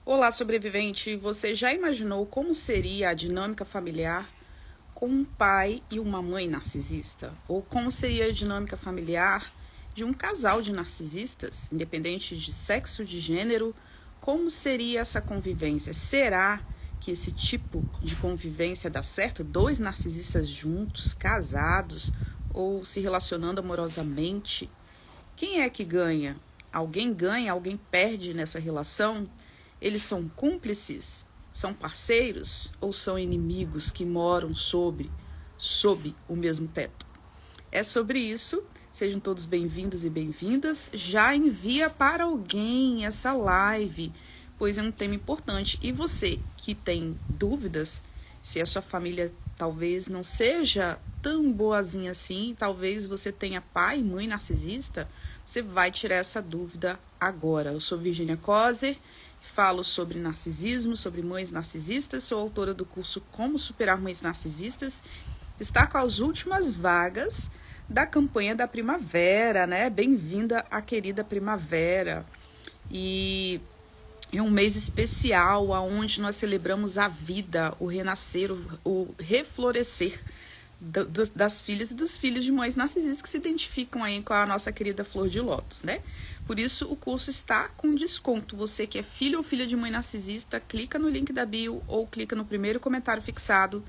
Olá, sobrevivente! Você já imaginou como seria a dinâmica familiar com um pai e uma mãe narcisista? Ou como seria a dinâmica familiar de um casal de narcisistas, independente de sexo, de gênero? Como seria essa convivência? Será que esse tipo de convivência dá certo? Dois narcisistas juntos, casados ou se relacionando amorosamente? Quem é que ganha? Alguém ganha, alguém perde nessa relação? Eles são cúmplices? São parceiros? Ou são inimigos que moram sob o mesmo teto? É sobre isso. Sejam todos bem-vindos e bem-vindas. Já envia para alguém essa live, pois é um tema importante. E você que tem dúvidas, se a sua família talvez não seja tão boazinha assim, talvez você tenha pai e mãe narcisista, você vai tirar essa dúvida agora. Eu sou Virginia Kozer, falo sobre narcisismo, sobre mães narcisistas, sou autora do curso Como Superar Mães Narcisistas. Está com as últimas vagas da campanha da primavera, né? Bem-vinda à querida primavera. E é um mês especial onde nós celebramos a vida, o renascer, o reflorescer das filhas e dos filhos de mães narcisistas que se identificam aí com a nossa querida flor de lótus, né? Por isso o curso está com desconto. Você que é filho ou filha de mãe narcisista, clica no link da bio ou clica no primeiro comentário fixado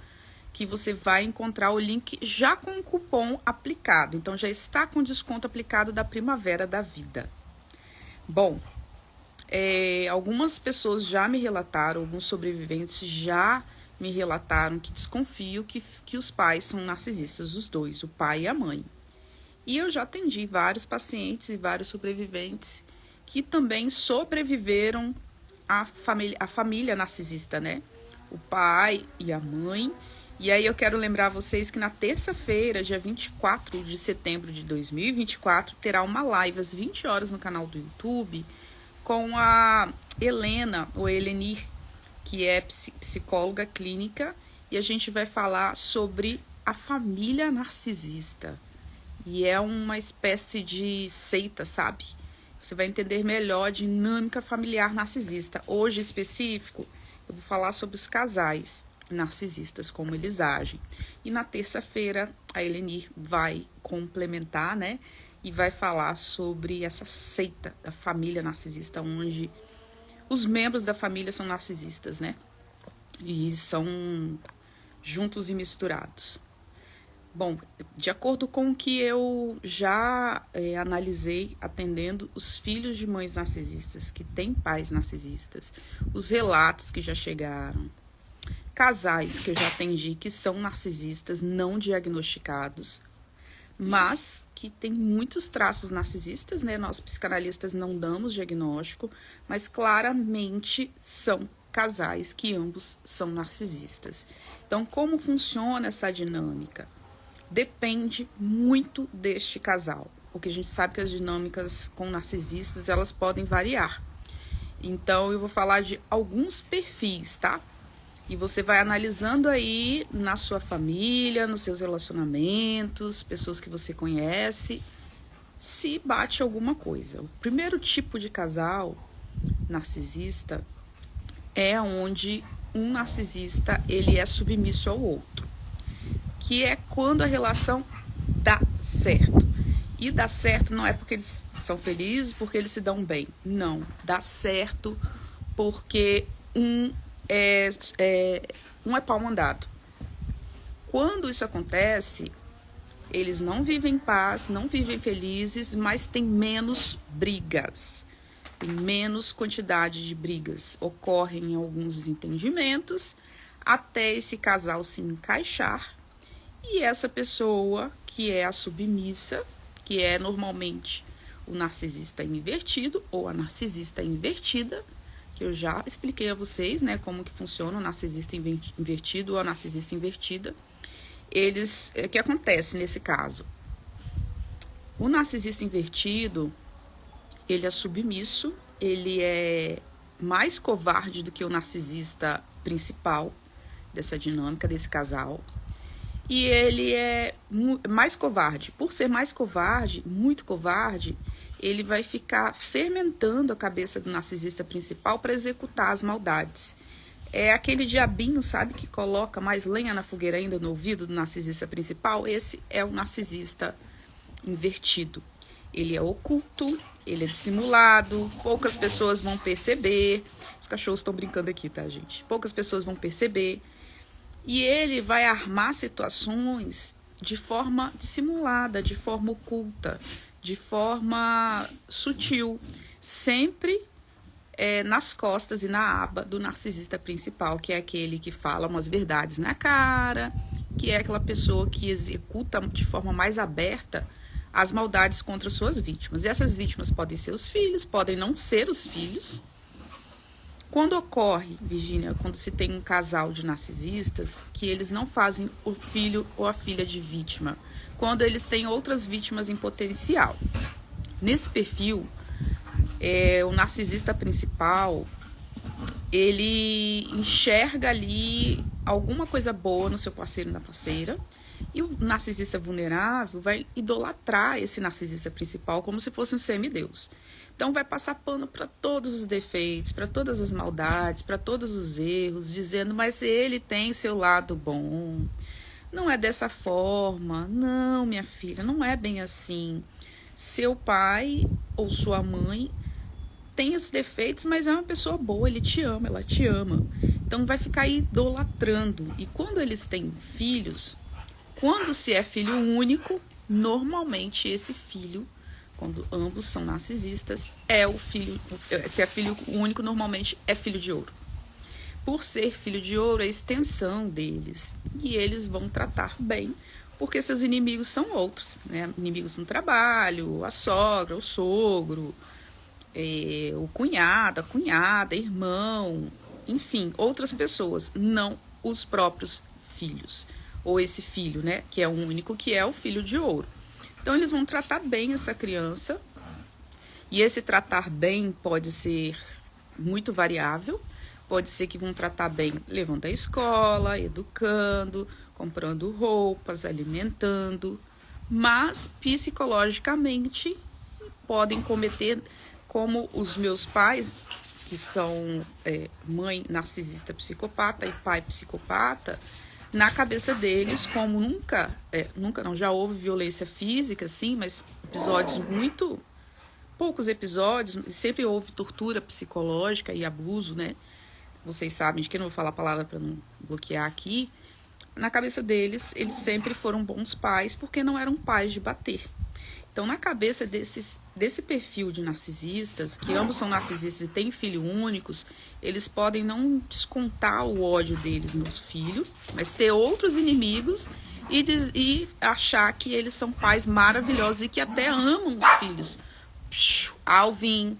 que você vai encontrar o link já com o cupom aplicado. Então já está com desconto aplicado da primavera da vida. Bom, algumas pessoas já me relataram, alguns sobreviventes já me relataram que desconfiam que os pais são narcisistas, os dois, o pai e a mãe. E eu já atendi vários pacientes e vários sobreviventes que também sobreviveram à família narcisista, né? O pai e a mãe. E aí eu quero lembrar vocês que na terça-feira, dia 24 de setembro de 2024, terá uma live às 20 horas no canal do YouTube com a Helena, ou Helenir, que é psicóloga clínica, e a gente vai falar sobre a família narcisista. E é uma espécie de seita, sabe? Você vai entender melhor a dinâmica familiar narcisista. Hoje, em específico, eu vou falar sobre os casais narcisistas, como eles agem. E na terça-feira, a Helenir vai complementar, né? E vai falar sobre essa seita da família narcisista, onde os membros da família são narcisistas, né? E são juntos e misturados. Bom, de acordo com o que eu já analisei atendendo os filhos de mães narcisistas que têm pais narcisistas, os relatos que já chegaram, casais que eu já atendi que são narcisistas não diagnosticados, mas que tem muitos traços narcisistas, né? Nós psicanalistas não damos diagnóstico, mas claramente são casais que ambos são narcisistas. Então, como funciona essa dinâmica? Depende muito deste casal, porque a gente sabe que as dinâmicas com narcisistas, elas podem variar. Então, eu vou falar de alguns perfis, tá? E você vai analisando aí na sua família, nos seus relacionamentos, pessoas que você conhece, se bate alguma coisa. O primeiro tipo de casal narcisista é onde um narcisista ele é submisso ao outro, que é quando a relação dá certo. E dá certo não é porque eles são felizes, porque eles se dão bem. Não, dá certo porque um é pau mandado. Quando isso acontece, eles não vivem em paz, não vivem felizes, mas tem menos brigas. Tem menos quantidade de brigas. Ocorrem alguns desentendimentos até esse casal se encaixar. E essa pessoa que é a submissa, que é normalmente o narcisista invertido ou a narcisista invertida, que eu já expliquei a vocês, né, como que funciona o narcisista invertido ou a narcisista invertida. O que acontece nesse caso? O narcisista invertido, ele é submisso, ele é mais covarde do que o narcisista principal dessa dinâmica, desse casal. E ele é mais covarde. Por ser mais covarde, muito covarde, ele vai ficar fermentando a cabeça do narcisista principal para executar as maldades. É aquele diabinho, sabe, que coloca mais lenha na fogueira ainda no ouvido do narcisista principal. Esse é o narcisista invertido. Ele é oculto, ele é dissimulado, poucas pessoas vão perceber. Os cachorros estão brincando aqui, tá, gente? Poucas pessoas vão perceber. E ele vai armar situações de forma dissimulada, de forma oculta, de forma sutil, sempre nas costas e na aba do narcisista principal, que é aquele que fala umas verdades na cara, que é aquela pessoa que executa de forma mais aberta as maldades contra suas vítimas. E essas vítimas podem ser os filhos, podem não ser os filhos. Quando ocorre, Virgínia, quando se tem um casal de narcisistas, que eles não fazem o filho ou a filha de vítima, quando eles têm outras vítimas em potencial. Nesse perfil, o narcisista principal, ele enxerga ali alguma coisa boa no seu parceiro ou na parceira, e o narcisista vulnerável vai idolatrar esse narcisista principal como se fosse um semideus. Então vai passar pano para todos os defeitos, para todas as maldades, para todos os erros, dizendo, mas ele tem seu lado bom. Não é dessa forma. Não, minha filha, não é bem assim. Seu pai ou sua mãe tem os defeitos, mas é uma pessoa boa, ele te ama, ela te ama. Então vai ficar idolatrando. E quando eles têm filhos, quando se é filho único, normalmente esse filho, quando ambos são narcisistas, se é filho único, normalmente é filho de ouro. Por ser filho de ouro, é a extensão deles. E eles vão tratar bem, porque seus inimigos são outros, né? Inimigos no trabalho, a sogra, o sogro, o cunhado, a cunhada, irmão, enfim, outras pessoas, não os próprios filhos. Ou esse filho, né, que é o único, que é o filho de ouro. Então, eles vão tratar bem essa criança. E esse tratar bem pode ser muito variável. Pode ser que vão tratar bem levando à escola, educando, comprando roupas, alimentando. Mas, psicologicamente, podem cometer, como os meus pais, que são mãe narcisista psicopata e pai psicopata, na cabeça deles, como nunca não, já houve violência física, sim, mas poucos episódios, sempre houve tortura psicológica e abuso, né? Vocês sabem de que eu não vou falar a palavra para não bloquear aqui. Na cabeça deles, eles sempre foram bons pais, porque não eram pais de bater. Então, na cabeça desse perfil de narcisistas, que ambos são narcisistas e têm filhos únicos, eles podem não descontar o ódio deles no filho, mas ter outros inimigos e achar que eles são pais maravilhosos e que até amam os filhos. Alvin,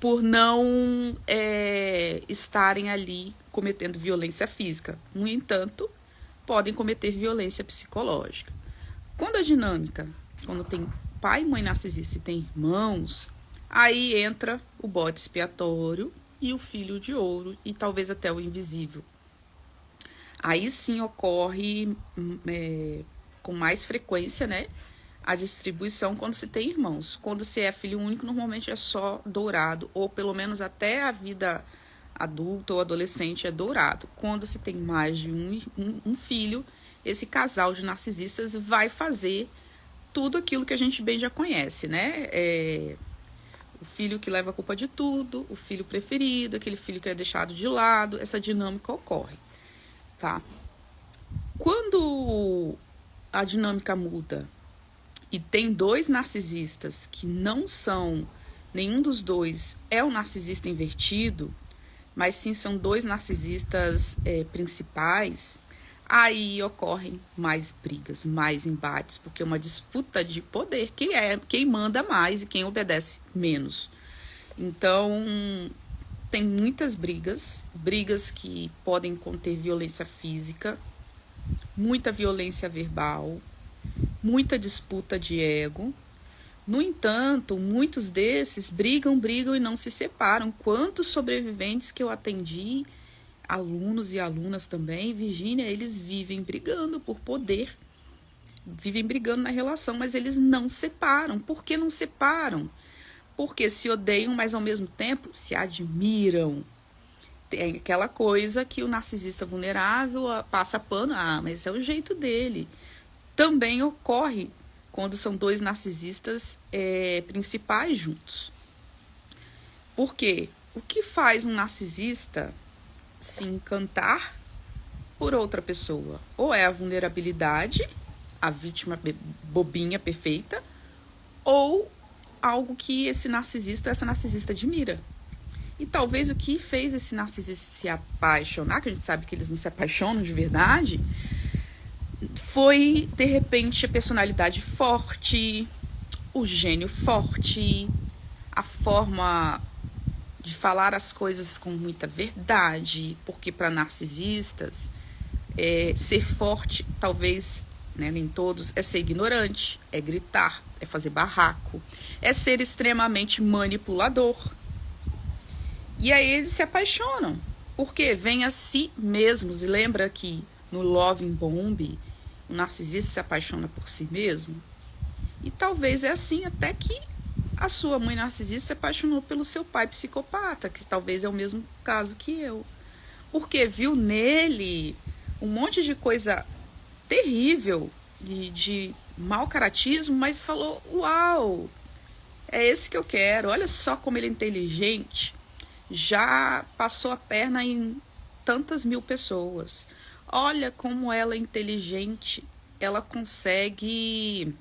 por não estarem ali cometendo violência física. No entanto, podem cometer violência psicológica. Quando a dinâmica, quando tem pai e mãe narcisista e tem irmãos, aí entra o bode expiatório e o filho de ouro e talvez até o invisível. Aí sim ocorre com mais frequência, né, a distribuição quando se tem irmãos. Quando se é filho único, normalmente é só dourado, ou pelo menos até a vida adulta ou adolescente é dourado. Quando se tem mais de um filho, esse casal de narcisistas vai fazer tudo aquilo que a gente bem já conhece, né? O filho que leva a culpa de tudo, o filho preferido, aquele filho que é deixado de lado, essa dinâmica ocorre, tá? Quando a dinâmica muda e tem dois narcisistas que não são, nenhum dos dois é um narcisista invertido, mas sim são dois narcisistas principais, aí ocorrem mais brigas, mais embates, porque é uma disputa de poder, quem manda mais e quem obedece menos. Então, tem muitas brigas que podem conter violência física, muita violência verbal, muita disputa de ego. No entanto, muitos desses brigam e não se separam. Quantos sobreviventes que eu atendi, alunos e alunas também, Virgínia, eles vivem brigando por poder. vivem brigando na relação, mas eles não separam. Por que não separam? Porque se odeiam, mas ao mesmo tempo se admiram. Tem aquela coisa que o narcisista vulnerável passa pano, mas esse é o jeito dele. Também ocorre quando são dois narcisistas principais juntos. Por quê? O que faz um narcisista se encantar por outra pessoa? Ou é a vulnerabilidade, a vítima bobinha, perfeita, ou algo que essa narcisista admira. E talvez o que fez esse narcisista se apaixonar, que a gente sabe que eles não se apaixonam de verdade, foi, de repente, a personalidade forte, o gênio forte, a forma de falar as coisas com muita verdade, porque para narcisistas, ser forte, talvez, né, nem todos, é ser ignorante, é gritar, é fazer barraco, é ser extremamente manipulador. E aí eles se apaixonam, porque vêm a si mesmos. E lembra que no Loving Bomb, o narcisista se apaixona por si mesmo? E talvez é assim até que a sua mãe narcisista se apaixonou pelo seu pai psicopata, que talvez é o mesmo caso que eu. Porque viu nele um monte de coisa terrível, de mau caratismo, mas falou, uau, é esse que eu quero. Olha só como ele é inteligente. Já passou a perna em tantas mil pessoas. Olha como ela é inteligente. Ela consegue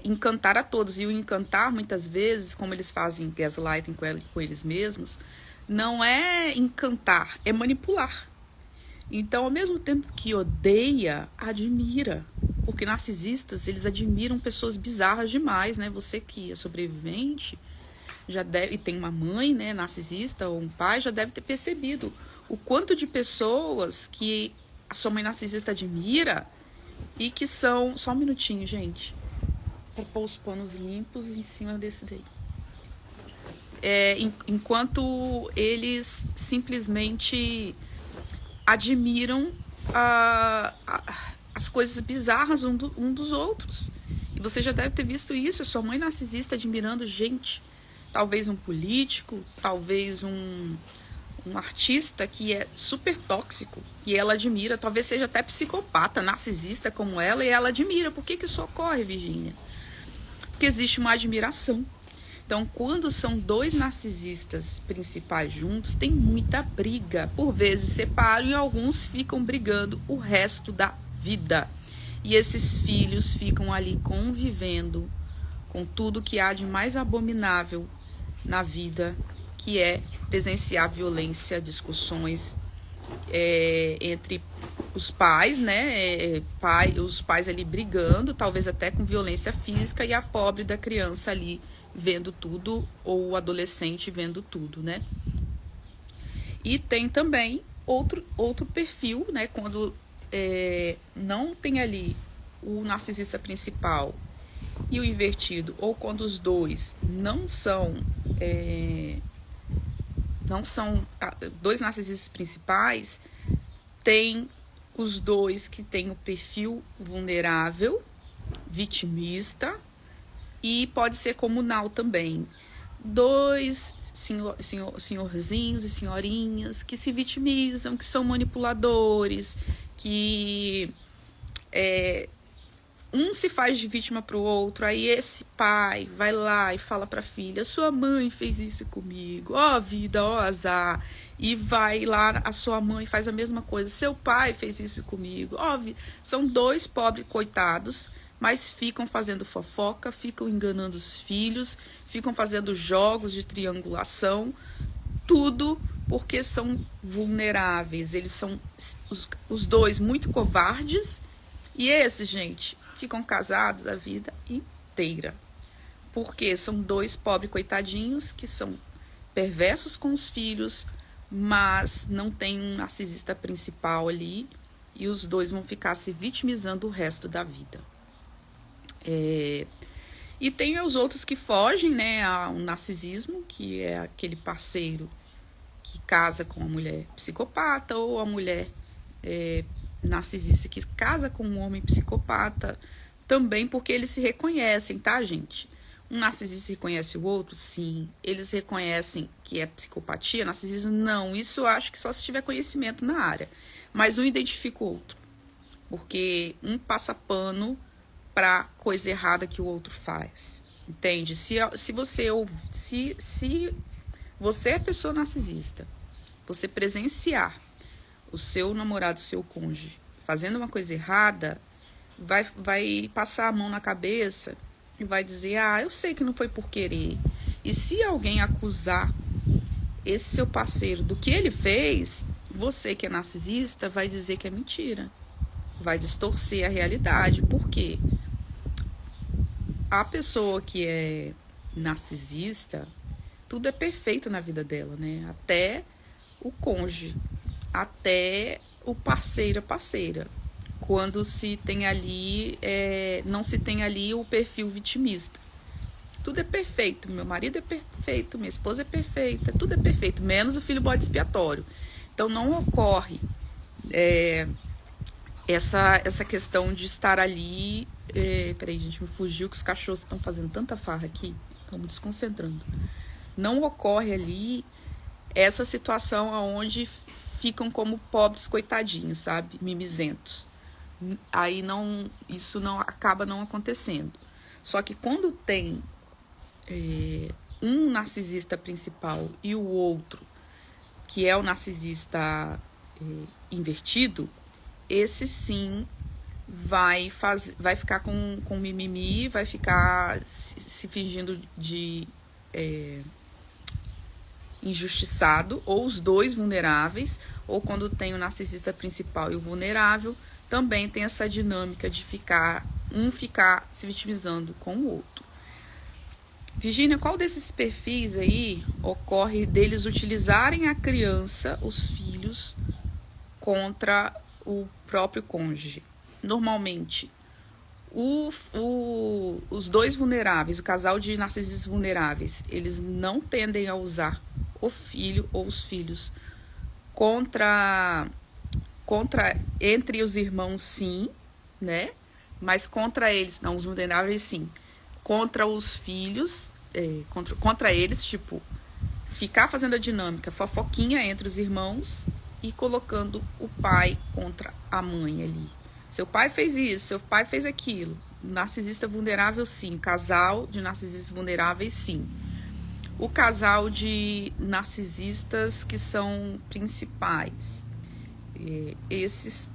encantar a todos. E o encantar, muitas vezes, como eles fazem gaslighting com eles mesmos, não é encantar, é manipular. Então, ao mesmo tempo que odeia, admira. Porque narcisistas, eles admiram pessoas bizarras demais, né? Você que é sobrevivente, já deve, e tem uma mãe, né, narcisista, ou um pai, já deve ter percebido o quanto de pessoas que a sua mãe narcisista admira e que são... Só um minutinho, gente, para pôr os panos limpos em cima desse daí. Enquanto eles simplesmente admiram as coisas bizarras um dos outros. E você já deve ter visto isso, a sua mãe narcisista admirando gente, talvez um político, talvez um artista que é super tóxico e ela admira, talvez seja até psicopata, narcisista como ela, e ela admira. Por que isso ocorre, Virgínia? Porque existe uma admiração. Então, quando são dois narcisistas principais juntos, tem muita briga. Por vezes separam e alguns ficam brigando o resto da vida. E esses filhos ficam ali convivendo com tudo que há de mais abominável na vida, que é presenciar violência, discussões entre os pais, né? Os pais ali brigando, talvez até com violência física, e a pobre da criança ali vendo tudo, ou o adolescente vendo tudo, né? E tem também outro perfil, né? Quando não tem ali o narcisista principal e o invertido, ou quando os dois não são dois narcisistas principais, tem os dois que têm o perfil vulnerável, vitimista, e pode ser comunal também. Dois senhorzinhos e senhorinhas que se vitimizam, que são manipuladores, que um se faz de vítima para o outro. Aí esse pai vai lá e fala para a filha: sua mãe fez isso comigo, ó vida, ó azar. E vai lá, a sua mãe faz a mesma coisa: seu pai fez isso comigo, ó. São dois pobres coitados, mas ficam fazendo fofoca, ficam enganando os filhos, ficam fazendo jogos de triangulação, tudo porque são vulneráveis. Eles são os dois muito covardes, e esses, gente, ficam casados a vida inteira, porque são dois pobres coitadinhos que são perversos com os filhos, mas não tem um narcisista principal ali, e os dois vão ficar se vitimizando o resto da vida. E tem os outros que fogem, né, ao narcisismo, que é aquele parceiro que casa com a mulher psicopata, ou a mulher narcisista que casa com um homem psicopata, também porque eles se reconhecem, tá, gente? Um narcisista reconhece o outro? Sim. Eles reconhecem que é psicopatia, narcisismo? Não. Isso eu acho que só se tiver conhecimento na área. Mas um identifica o outro. Porque um passa pano pra coisa errada que o outro faz. Entende? Se você é pessoa narcisista, você presenciar o seu namorado, o seu cônjuge, fazendo uma coisa errada, vai passar a mão na cabeça e vai dizer, eu sei que não foi por querer. E se alguém acusar esse seu parceiro do que ele fez, você que é narcisista vai dizer que é mentira. Vai distorcer a realidade. Por quê? A pessoa que é narcisista, tudo é perfeito na vida dela, né? Até o cônjuge, até o parceiro, a parceira. Quando se tem ali, não se tem ali o perfil vitimista. Tudo é perfeito, meu marido é perfeito, minha esposa é perfeita, tudo é perfeito, menos o filho bode expiatório. Então não ocorre essa questão de estar ali. Peraí, gente, me fugiu que os cachorros estão fazendo tanta farra aqui, estão me desconcentrando. Não ocorre ali essa situação onde ficam como pobres coitadinhos, sabe? Mimizentos. Aí isso não acaba não acontecendo. Só que quando tem um narcisista principal e o outro, que é o narcisista invertido, esse sim vai ficar com mimimi, vai ficar se fingindo de injustiçado, ou os dois vulneráveis, ou quando tem o narcisista principal e o vulnerável, também tem essa dinâmica de ficar se vitimizando com o outro. Virgínia, qual desses perfis aí ocorre deles utilizarem a criança, os filhos, contra o próprio cônjuge? Normalmente, os dois vulneráveis, o casal de narcisistas vulneráveis, eles não tendem a usar o filho ou os filhos contra entre os irmãos, sim, né? Mas contra eles, não, os vulneráveis, sim. Contra os filhos, contra eles, tipo, ficar fazendo a dinâmica, fofoquinha entre os irmãos e colocando o pai contra a mãe ali. Seu pai fez isso, seu pai fez aquilo. Narcisista vulnerável, sim. Casal de narcisistas vulneráveis, sim. O casal de narcisistas que são principais, esses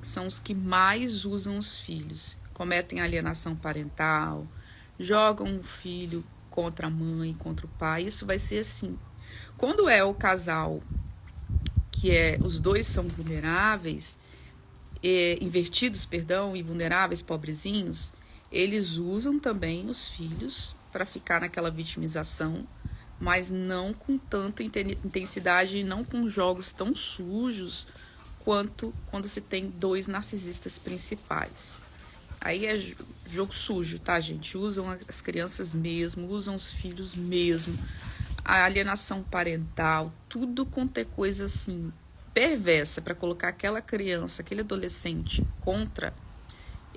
são os que mais usam os filhos. Cometem alienação parental, jogam o filho contra a mãe, contra o pai. Isso vai ser assim. Quando é o casal que os dois são vulneráveis, invertidos, perdão, e vulneráveis, pobrezinhos, eles usam também os filhos para ficar naquela vitimização, mas não com tanta intensidade e não com jogos tão sujos quanto quando se tem dois narcisistas principais. Aí é jogo sujo, tá, gente? Usam as crianças mesmo, usam os filhos mesmo, a alienação parental, tudo quanto é coisa assim perversa para colocar aquela criança, aquele adolescente contra,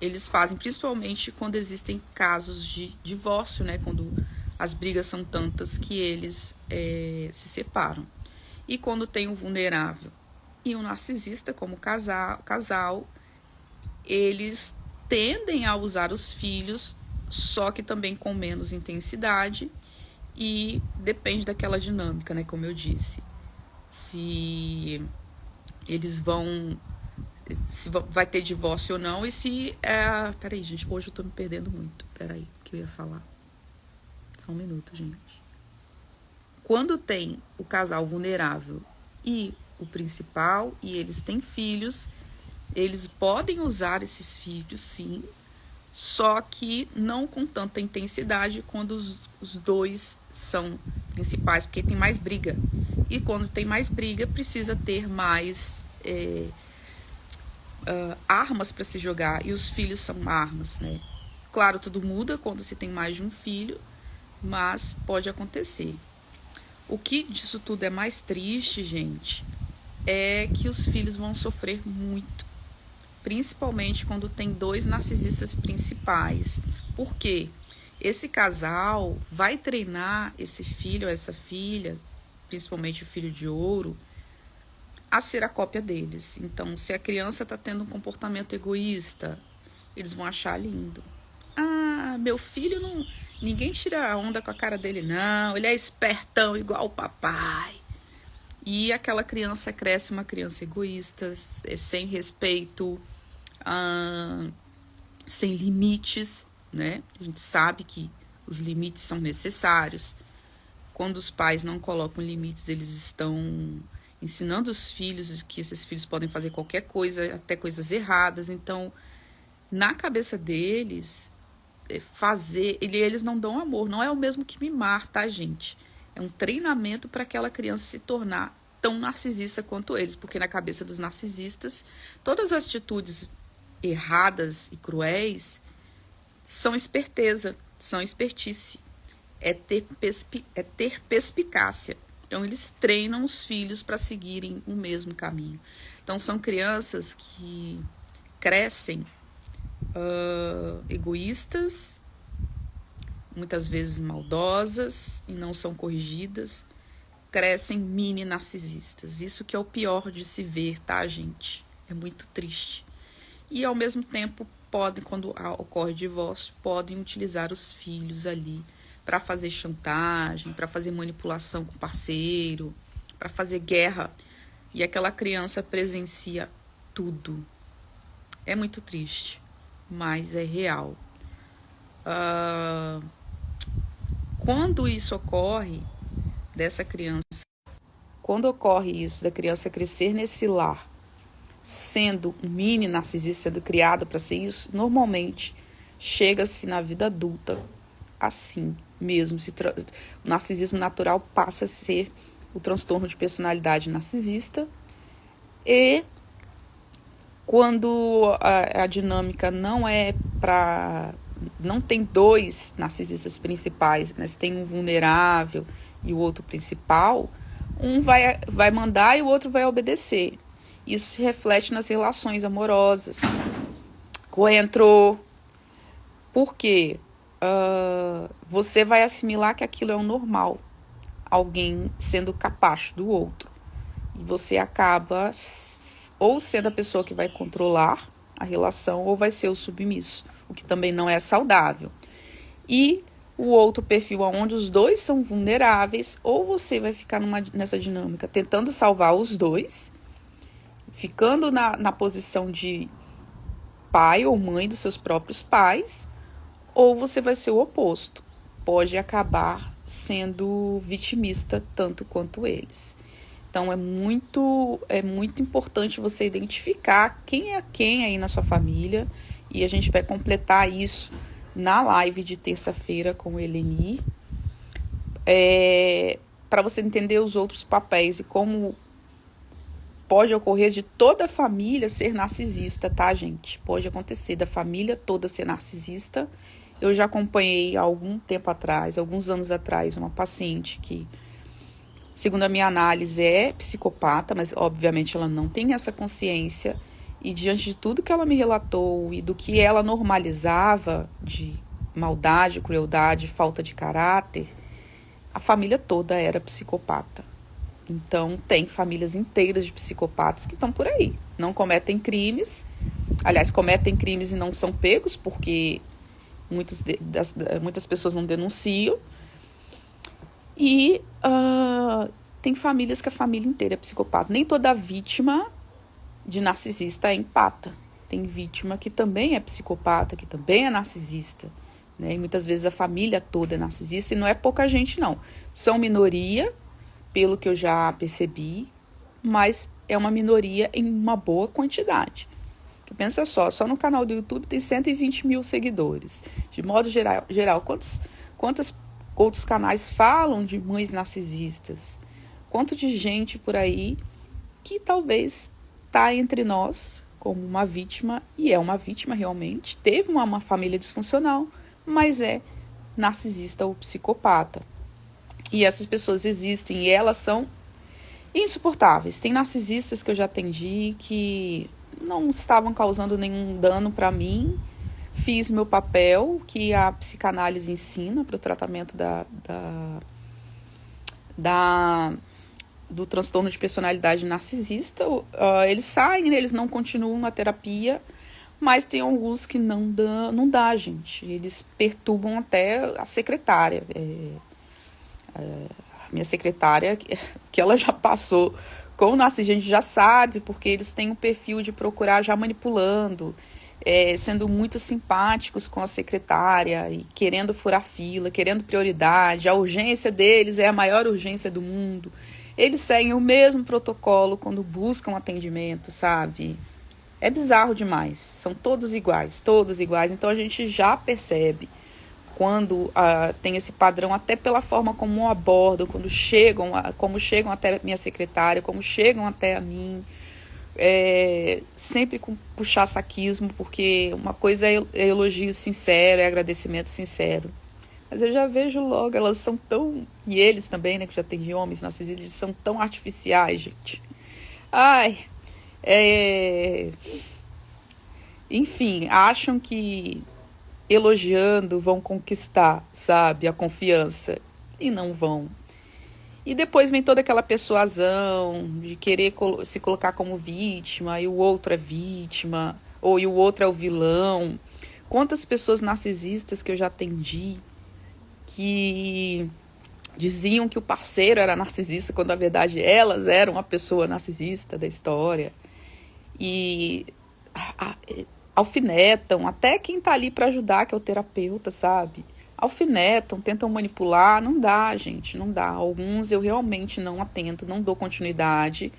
eles fazem, principalmente quando existem casos de divórcio, né? Quando as brigas são tantas que eles se separam. E quando tem um vulnerável e um narcisista como casal, eles tendem a usar os filhos, só que também com menos intensidade, e depende daquela dinâmica, né? Como eu disse, se eles se vai ter divórcio ou não, e se peraí, gente, hoje eu tô me perdendo muito. Peraí, o que eu ia falar? Só um minuto, gente. Quando tem o casal vulnerável e o principal, e eles têm filhos, eles podem usar esses filhos, sim, só que não com tanta intensidade quando os dois são principais, porque tem mais briga. E quando tem mais briga, precisa ter mais armas para se jogar, e os filhos são armas, né? Claro, tudo muda quando se tem mais de um filho, mas pode acontecer. O que disso tudo é mais triste, gente, é que os filhos vão sofrer muito, principalmente quando tem dois narcisistas principais. Por quê? Esse casal vai treinar esse filho ou essa filha, principalmente o filho de ouro, a ser a cópia deles. Então, se a criança está tendo um comportamento egoísta, eles vão achar lindo. Ah, meu filho não... Ninguém tira a onda com a cara dele, não. Ele é espertão igual o papai. E aquela criança cresce uma criança egoísta, sem respeito, sem limites, né? A gente sabe que os limites são necessários. Quando os pais não colocam limites, eles estão ensinando os filhos que esses filhos podem fazer qualquer coisa, até coisas erradas. Então, na cabeça deles, eles não dão amor. Não é o mesmo que mimar, tá, gente? É um treinamento para aquela criança se tornar tão narcisista quanto eles, porque na cabeça dos narcisistas, todas as atitudes erradas e cruéis são esperteza, são espertice, é ter perspicácia. Então, eles treinam os filhos para seguirem o mesmo caminho. Então, são crianças que crescem egoístas, muitas vezes maldosas e não são corrigidas, crescem mini narcisistas. Isso que é o pior de se ver, tá, gente? É muito triste. E ao mesmo tempo, quando ocorre divórcio, podem utilizar os filhos ali para fazer chantagem, para fazer manipulação com o parceiro, para fazer guerra. E aquela criança presencia tudo. É muito triste, mas é real. Quando isso ocorre, quando ocorre isso, da criança crescer nesse lar, sendo um mini narcisista, sendo criado para ser isso, normalmente chega-se na vida adulta assim mesmo. O narcisismo natural passa a ser o transtorno de personalidade narcisista. E quando a dinâmica não tem dois narcisistas principais, mas tem um vulnerável e o outro principal, um vai mandar e o outro vai obedecer. Isso se reflete nas relações amorosas. Coentro. Por quê? Você vai assimilar que aquilo é o normal. Alguém sendo capacho do outro. E você acaba ou sendo a pessoa que vai controlar a relação ou vai ser o submisso, o que também não é saudável. E o outro perfil onde os dois são vulneráveis, ou você vai ficar nessa dinâmica tentando salvar os dois, ficando na posição de pai ou mãe dos seus próprios pais, ou você vai ser o oposto. Pode acabar sendo vitimista tanto quanto eles. Então, é muito importante você identificar quem é quem aí na sua família. E a gente vai completar isso na live de terça-feira com o Eleni. Para você entender os outros papéis e como pode ocorrer de toda a família ser narcisista, tá, gente? Pode acontecer da família toda ser narcisista. Eu já acompanhei há alguns anos atrás, uma paciente que, segundo a minha análise, é psicopata, mas obviamente ela não tem essa consciência. E diante de tudo que ela me relatou e do que ela normalizava de maldade, crueldade, falta de caráter, a família toda era psicopata. Então, tem famílias inteiras de psicopatas que estão por aí. Não cometem crimes. Aliás, cometem crimes e não são pegos, porque muitas pessoas não denunciam. E tem famílias que a família inteira é psicopata. Nem toda vítima de narcisista é empata. Tem vítima que também é psicopata, que também é narcisista. Né? E muitas vezes a família toda é narcisista. E não é pouca gente, não. São minoria, pelo que eu já percebi, mas é uma minoria em uma boa quantidade. Porque pensa só no canal do YouTube tem 120 mil seguidores. De modo geral, quantos outros canais falam de mães narcisistas? Quanto de gente por aí que talvez está entre nós como uma vítima, e é uma vítima realmente, teve uma família disfuncional, mas é narcisista ou psicopata. E essas pessoas existem e elas são insuportáveis. Tem narcisistas que eu já atendi que não estavam causando nenhum dano para mim. Fiz meu papel, que a psicanálise ensina para o tratamento do transtorno de personalidade narcisista. Eles saem, eles não continuam a terapia, mas tem alguns que não dá, gente. Eles perturbam até a secretária. A minha secretária, que ela já passou com o narcisista, a gente já sabe, porque eles têm um perfil de procurar já manipulando, sendo muito simpáticos com a secretária e querendo furar fila, querendo prioridade. A urgência deles é a maior urgência do mundo. Eles seguem o mesmo protocolo quando buscam atendimento, sabe? É bizarro demais. São todos iguais, todos iguais. Então a gente já percebe quando tem esse padrão, até pela forma como abordam, como chegam até minha secretária, como chegam até a mim. Sempre com puxa-saquismo, porque uma coisa é elogio sincero, é agradecimento sincero. Mas eu já vejo logo, elas são tão... E eles também, né, que já tem homens narcisistas, eles são tão artificiais, gente. Ai, enfim, acham que elogiando vão conquistar, sabe, a confiança. E não vão. E depois vem toda aquela persuasão de querer se colocar como vítima, e o outro é vítima, e o outro é o vilão. Quantas pessoas narcisistas que eu já atendi que diziam que o parceiro era narcisista, quando na verdade elas eram a pessoa narcisista da história. E alfinetam até quem tá ali para ajudar, que é o terapeuta, sabe? Alfinetam, tentam manipular. Não dá, gente, não dá. Alguns eu realmente não atendo, não dou continuidade,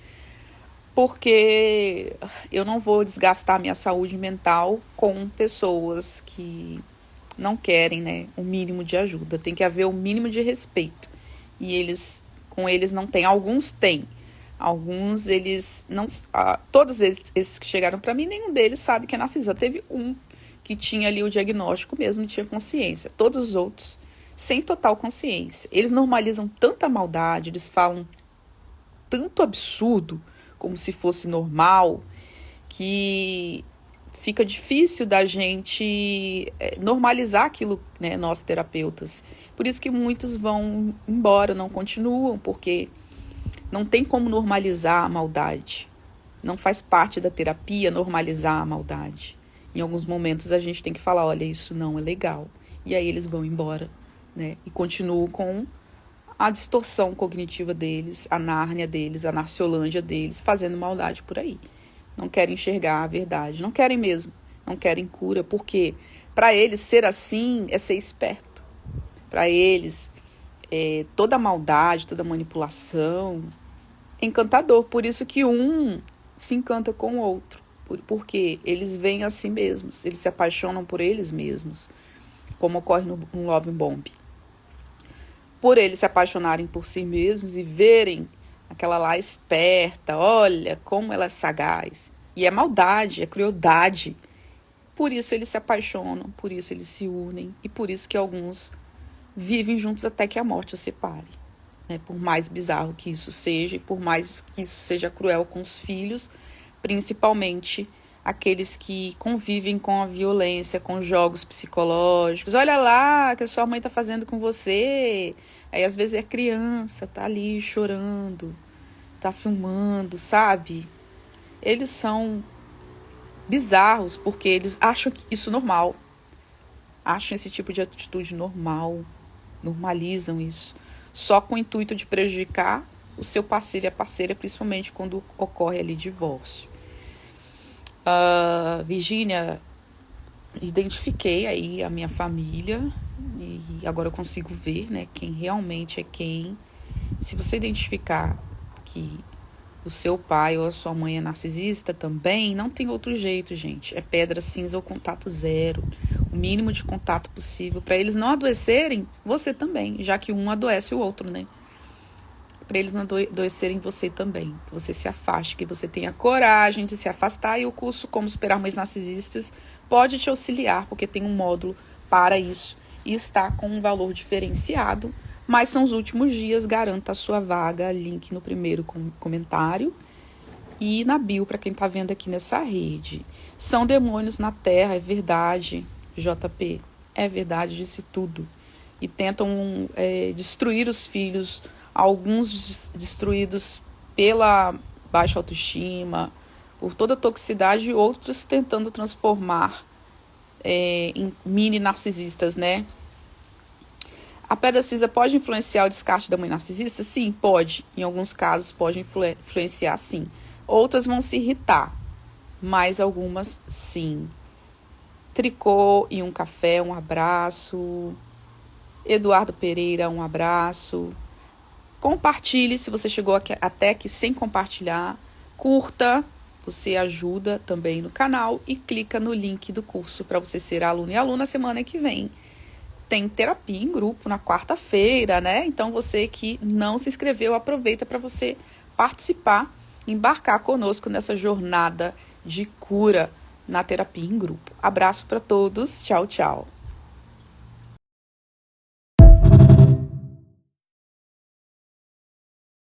porque eu não vou desgastar minha saúde mental com pessoas que não querem, né, o mínimo de ajuda. Tem que haver o mínimo de respeito. E com eles não tem. Alguns têm. Alguns, eles não... todos esses que chegaram para mim, nenhum deles sabe que é narcisista. Teve um que tinha ali o diagnóstico mesmo e tinha consciência. Todos os outros, sem total consciência. Eles normalizam tanta maldade, eles falam tanto absurdo, como se fosse normal, que fica difícil da gente normalizar aquilo, né, nós terapeutas. Por isso que muitos vão embora, não continuam, porque não tem como normalizar a maldade. Não faz parte da terapia normalizar a maldade. Em alguns momentos a gente tem que falar, olha, isso não é legal. E aí eles vão embora, né? E continuam com a distorção cognitiva deles, a Nárnia deles, a Narciolândia deles, fazendo maldade por aí. Não querem enxergar a verdade. Não querem mesmo. Não querem cura. Porque para eles ser assim é ser esperto. Para eles, toda maldade, toda manipulação é encantador. Por isso que um se encanta com o outro. Porque eles veem a si mesmos. Eles se apaixonam por eles mesmos. Como ocorre no Love Bomb. Por eles se apaixonarem por si mesmos e verem aquela lá esperta, olha como ela é sagaz. E é maldade, é crueldade. Por isso eles se apaixonam, por isso eles se unem. E por isso que alguns vivem juntos até que a morte os separe. Né? Por mais bizarro que isso seja, e por mais que isso seja cruel com os filhos, principalmente aqueles que convivem com a violência, com jogos psicológicos. Olha lá o que a sua mãe está fazendo com você. Aí às vezes é criança, tá ali chorando, tá filmando, sabe? Eles são bizarros porque eles acham isso normal. Acham esse tipo de atitude normal. Normalizam isso. Só com o intuito de prejudicar o seu parceiro e a parceira, principalmente quando ocorre ali divórcio. Virgínia, identifiquei aí a minha família e agora eu consigo ver, né, quem realmente é quem. Se você identificar que o seu pai ou a sua mãe é narcisista também, não tem outro jeito, gente. É pedra cinza ou contato zero. O mínimo de contato possível para eles não adoecerem, você também, já que um adoece o outro, né? Para eles não adoecerem você também. Que você se afaste, que você tenha coragem de se afastar. E o curso Como Superar Mães Narcisistas pode te auxiliar, porque tem um módulo para isso. E está com um valor diferenciado. Mas são os últimos dias, garanta a sua vaga. Link no primeiro comentário. e na bio para quem está vendo aqui nessa rede. São demônios na terra, é verdade, JP, é verdade, disse tudo. E tentam destruir os filhos, alguns destruídos pela baixa autoestima, por toda a toxicidade, e outros tentando transformar em mini narcisistas, né? A pedra cinza pode influenciar o descarte da mãe narcisista? Sim, pode. Em alguns casos pode influenciar, sim. Outras vão se irritar, mas algumas sim. Tricô e um café, um abraço. Eduardo Pereira, um abraço. Compartilhe se você chegou até aqui sem compartilhar. Curta, você ajuda também no canal. E clica no link do curso para você ser aluno e aluna semana que vem. Tem terapia em grupo na quarta-feira, né? Então você que não se inscreveu, aproveita para você participar, embarcar conosco nessa jornada de cura na terapia em grupo. Abraço para todos, tchau, tchau.